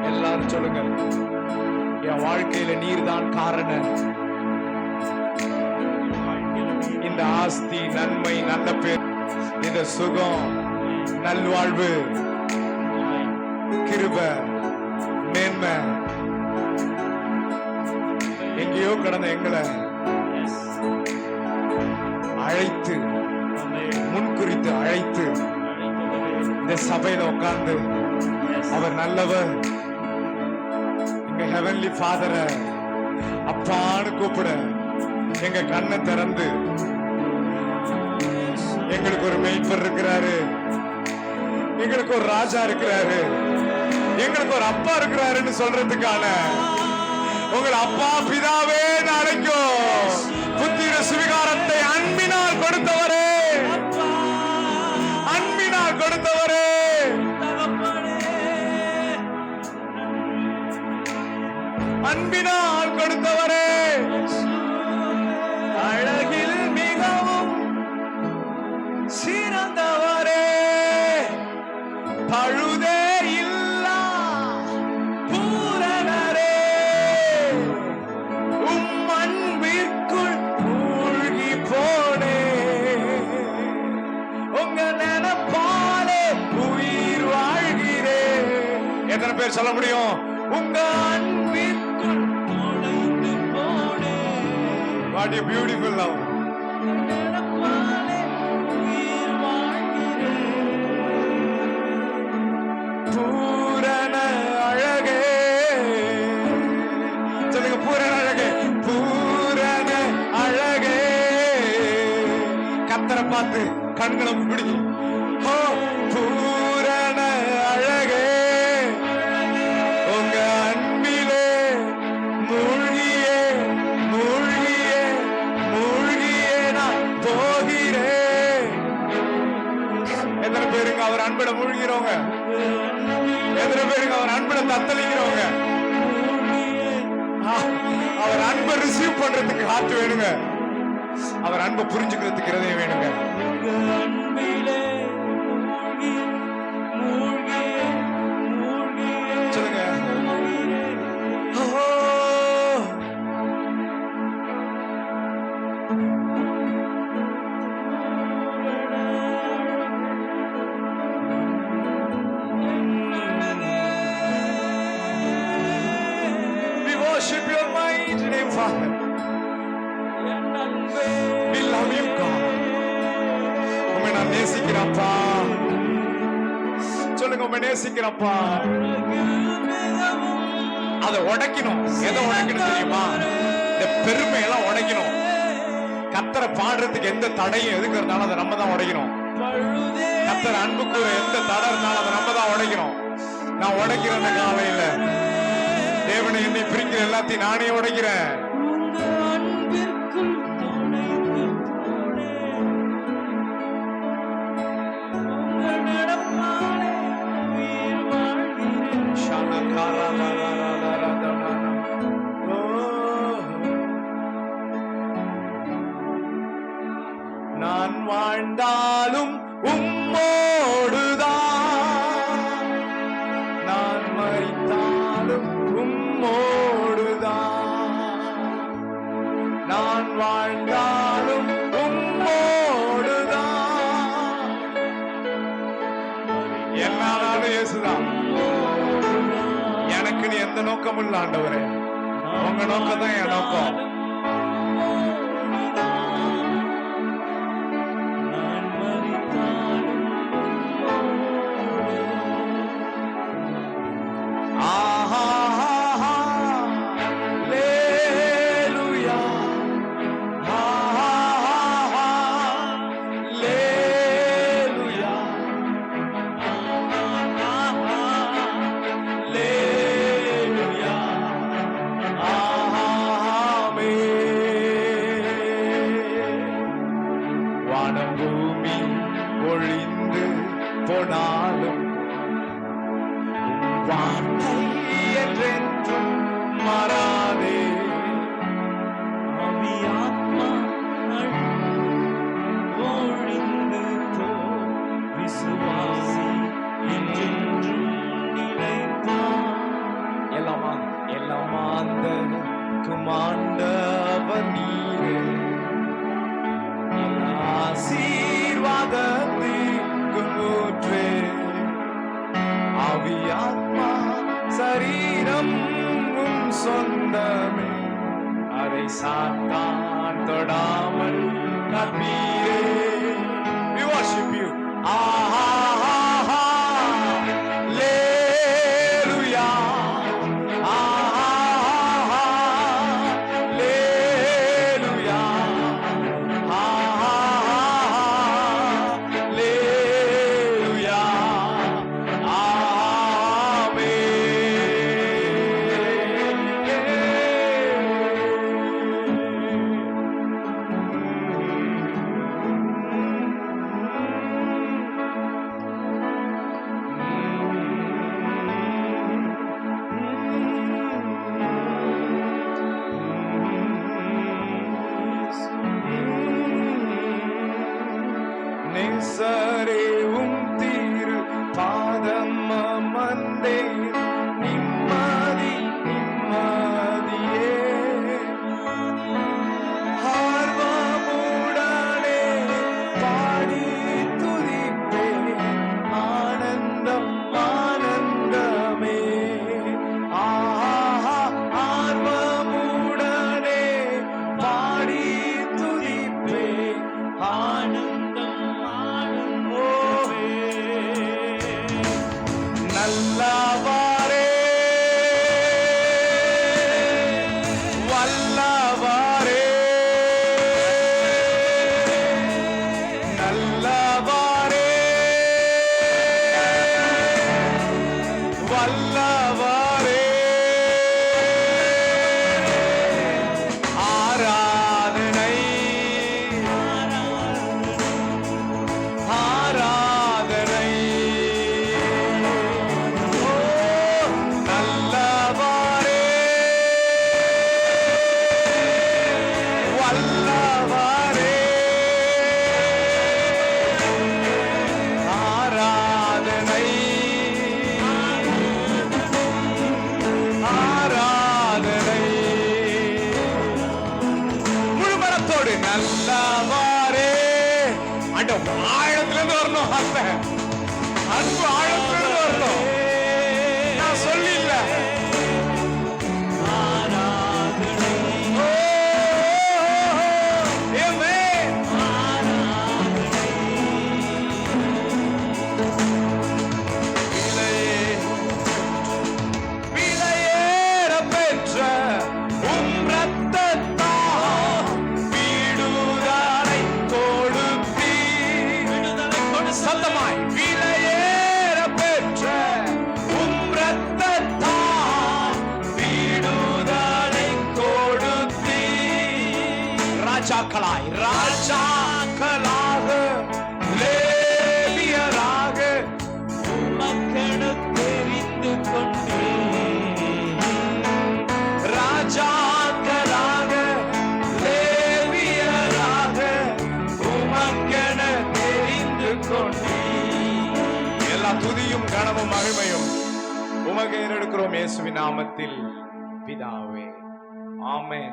எல்லாரும் சொல்லுங்க, என் வாழ்க்கையில நீர்தான் காரணம். இந்த ஆஸ்தி, நன்மை, நல்ல பேர், இந்த சுகம், நல்வாழ்வு, கிருபை, மேன்மை எங்கேயோ கடந்த எங்களை அழைத்து, முன்குறித்து அழைத்து இந்த சபையில உட்கார்ந்து அவர் நல்லவர், எங்க ஹெவன்லி ஃபாதர அப்பான்னு கூப்பிட எங்க கண்ணை திறந்து எங்களுக்கு ஒரு மெய்ப்பர் இருக்கிறாரு, எங்களுக்கு ஒரு ராஜா இருக்கிறாரு, எங்களுக்கு ஒரு அப்பா இருக்கிறாருன்னு சொல்றதுக்கான உங்கள் அப்பா பிதாவே அழைக்கும் புத்திர சுவிகாரத்தை அன்பினால் கொடுத்தவரே, அன்பினால் கொடுத்தவரே, அன்பினால் கொடுத்தவரே, அழகில் மிகவும் சிறந்தவரே, பழுதே இல்லா பூரணரே, உம் அன்பிற்குள் மூழ்கி போனே, உங்க நினைப்பாலே உயிர் வாழ்கிறேன். எத்தனை பேர் சொல்ல முடியும்? உங்க அன்பிற்குள் நுழைந்து போனே. What a beautiful love. பூரண அழகே, சொல்லுங்க, பூரண அழகே, பூரண அழகே, கத்தரை பார்த்து கண்களை பிடிக்கும். பூரண அழகே, உங்க அன்பிலே மூழ்கியே மூழ்கியே மூழ்கியே நான் போகிறேன். எத்தனை பேருங்க அவர் அன்பிட மூழ்கிறவங்க? எத்தனை பேருங்க அவர் அன்பை தத்தளிக்கிறவங்க? அவர் அன்பை ரிசீவ் பண்றதுக்கு ஹார்ட் வேணுங்க, அவர் அன்பை புரிஞ்சுக்கிறதுக்கு இருதயம் வேணுங்க. சொல்லுங்க, worship your mighty name, Father. We love you, God. உம்மை நான் நேசிக்கிறேன்ப்பா. சொல்லுங்க, உம்மை நேசிக்கிறேன்ப்பா. அதை உடைக்கணும். எதை உடைக்கணும் தெரியுமா? இந்த பெருமையெல்லாம் உடைக்கணும். கர்த்தரை பாடுறதுக்கு எந்த தடையும் எதுக்கு இருந்தாலும் அதை நம்ம தான் உடைக்கணும். கர்த்தர் அன்புக்கு எந்த தடை இருந்தாலும் அதை நம்ம தான் உடைக்கணும். நான் உடைக்கிறேன் அந்த காலையில. தேவனை என்னை பிரிக்கிற எல்லாத்தையும் நானே உடைக்கிறேன். நான் வாழ்ந்தாலும் உம்மோடுதான், நான் மரித்தாலும் உம்மோடுதான், நான் வாழ்ந்தாலும் உம்மோடுதான். என்னாலும் இயேசுதான். எனக்கு நீ எந்த நோக்கம் இல்ல ஆண்டவரே, உங்க நோக்கம் தான் என் நோக்கம். ஆண்டவர் நீரே, ஆசீர்வாதத்திற்கு ஊற்றே, ஆவியாத்மா சரீரம் உம் சொந்தமே, அதை சாத்தான் தொடாமல் காப்பீரே. We worship you. நேசரே உம் திரு பாதம் அமர்ந்தே, நிம்மதி நிம்மதியே, ஆர்வமுடனே பாடி துதிப்பே, ஆனந்தம் ஆனந்தமே, ஆர்வமுடனே பாடி துதிப்பே, ஆனந்தம் நல்லவரே, வல்லவரே, நல்லவரே, வல்லவரே, ஆராதனை ஆராதனை, நல்லவரே. ஆழத்திலிருந்து வரணும், அந்த அன்பு ஆழத்திலிருந்து வரணும். நான் சொல்லி இல்ல, சத்தமாய் விலையேற பெற்ற உம் இரத்தத்தால் விடுதலை கொடுத்தீ. ராஜாக்களாய் ராஜாக்களாக லேவியராக உமக்கென தெரிந்து கொண்டே, ராஜாக்களாக லேவியராக உமக்கென தெரிந்து கொண்டே. எல்லா துதியும் கனமும் மகிமையும் உமக்கு ஏறெடுக்கிறோம் இயேசுவின் நாமத்தில் பிதாவே, ஆமென்.